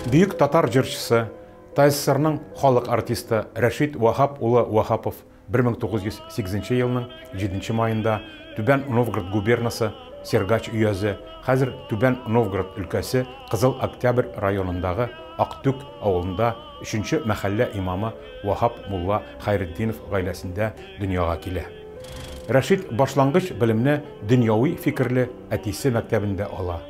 Büyük татар җырчысы, ТССРның халык артисты Рәшит Вахап улы Вахапов 1908 елның 7 майында Түбән Новгород губернасы Сергач өязе, хәзер Түбән Новгород өлкәсе Кызыл Октябрь районындагы Актүк авылында 3-нче мәхәллә имамы Вахап мулла Хайретдинов гаиләсендә дөньяга килә. Рәшит башлангыч белемне дөньяви фикерле әтисе мәктәбендә ала.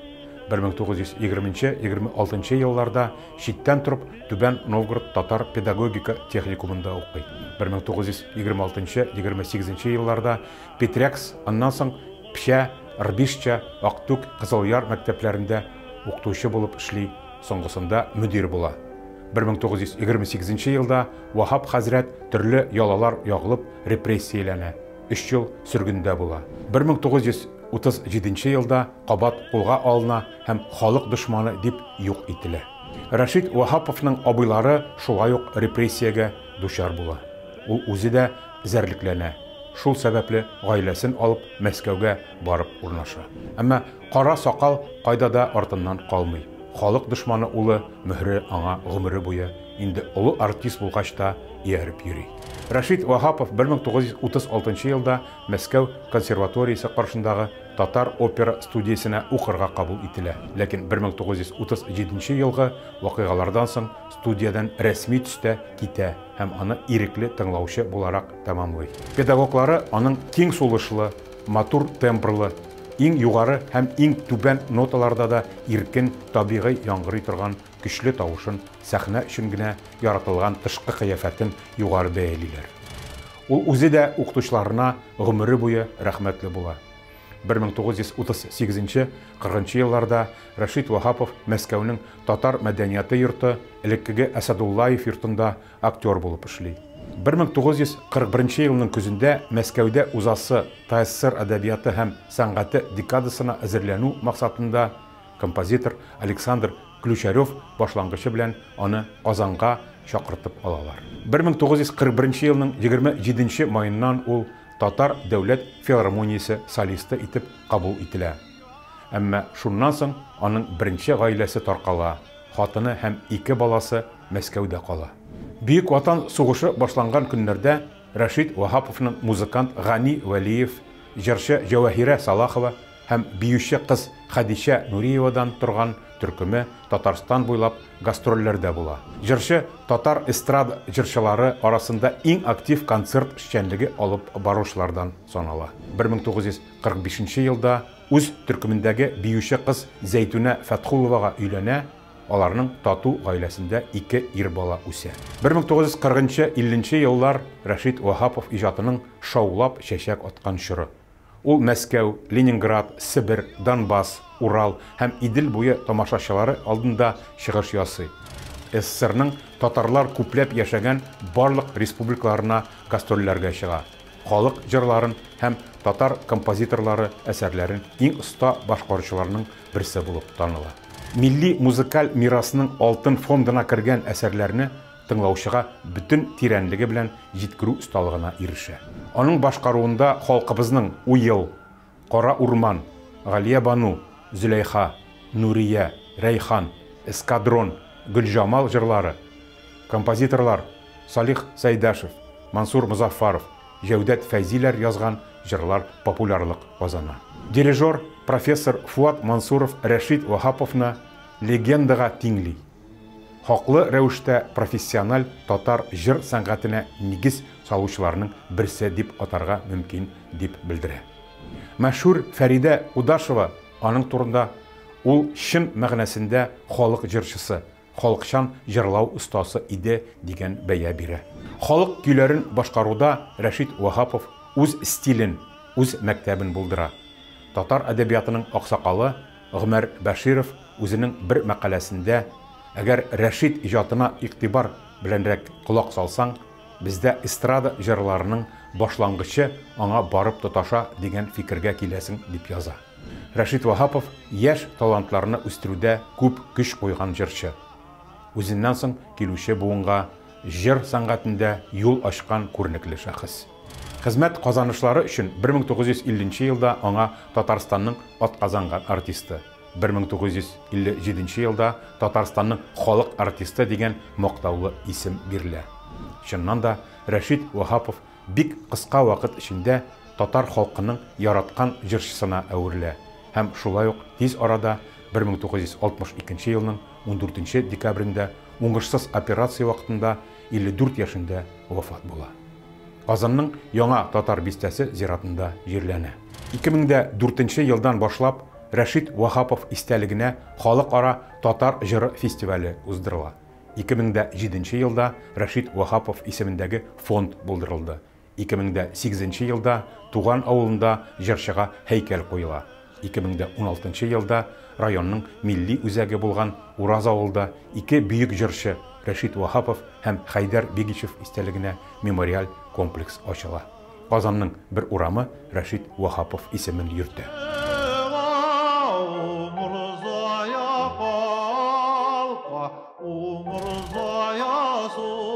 1920-26 елларда читтән торып Түбән Новгород татар педагогика техникумында укый. 1926-28 елларда Петрякс, аннан соң Пшә, Рбишча, Актүк, Кызылъяр мәктәпләрендә укытучы булып эшли, соңгысында мөдир була. 1928 елда Вахап хәзрәт төрле ялалар ягылып репрессияләнә. 3 ел сөргендә була. 1937 елда кабат кулга алына һәм халык дошманы дип юк ителә. Рәшит Вахаповның абыйлары шулай ук репрессиягә дучар була. Ул үзе дә зәрлекләнә. Шул сәбәпле гаиләсен алып Мәскәүгә барып урнаша. Әмма кара сакал кайда да артыннан калмый. Халык дошманы улы мөһре аңа гомере буе инде олы артист булгач та ияреп йөри. Рәшит Вахапов 1936 елда Мәскәү консерваториясе каршындагы татар опера студиясенә укырга кабул ителә. Ләкин 1937 елгы вакыйгалардан соң студиядан рәсми төстә китә һәм аны ирекле тыңлаучы буларак тәмамлый. Педагоглары аның киң сулышлы, матур тембрлы, иң югары һәм иң түбән ноталарда да иркен, табигый яңгырый торган көчле тавышын, сәхнә өчен генә яратылган тышкы кыяфәтен югары бәялиләр. Ул үзе дә укытучыларына гомере буе рәхмәтле була. 1938-40 елларда Рәшит Вахапов Мәскәүнең татар мәдәнияты йорты элеккеге Әсәдуллаев йортында актер булып эшли. 1941 елның көзендә Мәскәүдә узасы ТССР әдәбияты һәм сәнгате декадасына әзерләнү максатында композитор Александр Ключарев башлангычы белән аны Казанга чакыртып алалар. 1941 елның 27 майыннан ул Татар дәүләт филармониясе солисты итеп кабул ителә. Әмма шуннан соң аның беренче гаиләсе таркала, хатыны һәм 2 баласы Мәскәүдә кала. Бөек Ватан сугышы башланган көннәрдә Рәшит Вахаповның музыкант Гани Вәлиев, җырчы Җавахирә Салахова һәм биюче кыз Хадичә Нуриевадан торган төркеме Татарстан буйлап гастрольләрдә була. Җырчы татар эстрада җырчылары арасында иң актив концерт эшчәнлеге алып баручылардан санала. 1945 елда үз төркемендәге биюче кыз Зәйтүнә Фәтхуловага өйләнә, аларның тату гаиләсендә 2 ир бала үсә. 1940-50 еллар Рәшит Вахапов иҗатының шаулап чәчәк аткан чоры. Ул Мәскәү, Ленинград, Сибир, Донбасс, Урал һәм Идел буе тамашачылары алдында чыгыш ясый. СССРның татарлар күпләп яшәгән барлык республикаларына гастрольләргә чыга. Халык җырларын һәм татар композиторлары әсәрләрен иң оста башкаручыларның берсе булып таныла. Милли музыкаль мирасының алтын фондына кергән әсәрләрне тыңлаучыга бүтән тирәнлеге белән җиткерү осталыгына ирешә. Аның башкаруында халкыбызның Уел, Кара Урман, Галия Бану, Зөләйха, Нурия, Рәйхан, Эскадрон, Гөлҗамал җырлары, композиторлар Салих Сәйдәшев, Мансур Музаффаров, Җәүдәт Фәйзиләр язган җырлар популярлык казана. Дирижер профессор Фуат Мансуров Рәшит Вахаповны легендага тиңли. Хаклы рәвештә профессиональ татар җыр сәнгатенә нигез салучыларның берсе дип атарга мөмкин дип белдерә. Мәшһүр Фәридә Удашева аның турында ул чын мәгънәсендә халык җырчысы, халыкчан җырлау остасы иде дигән бәя бирә. Халык көйләрен башкаруда Рәшит Вахапов үз стилен, үз мәктәбен булдыра. Татар әдәбиятының аксакалы Гомәр Бәширов үзенең бер мәкаләсендә әгәр Рәшит иҗатына игътибар беләнрәк колак салсаң, бездә эстрада җырларының башлангычы аңа барып тоташа дигән фикергә киләсең дип яза. Рәшит Вахапов яшь талантларны үстерүдә күп көч куйган җырчы. Үзеннән соң килүче буынга җыр сәнгатендә юл ачкан күренекле шәхес. Хезмәт казанышлары өчен 1950 елда аңа Татарстанның атказанган артисты 1957 елда Татарстанның халық артисты деген мақтаулы исем бирелә. Чыннан да Рәшит Вахапов бик кыска вакыт эчендә татар халкының яраткан җырчысына әверелә һәм шулай ук тиз арада 1962 елның 14 декабрендә уңышсыз операция вакытында 54 яшендә вафат була. Казанның яңа татар бистәсе зиратында җирләнә. 2004 елдан башлап Рәшит Вахапов истәлегенә халыкара татар җыры фестивале уздырыла. 2007 елда Рәшит Вахапов исемендәге фонд булдырылды. 2008 елда туган авылында җырчыга һәйкәл куела. 2016 елда районның милли үзәге булган Ураз авылда ике бөек җырчы Рәшит Вахапов һәм Хайдар Бигичев истәлегенә мемориаль комплекс ачыла. Казанның бер урамы Рәшит Вахапов исемен йөртә. Umur zaya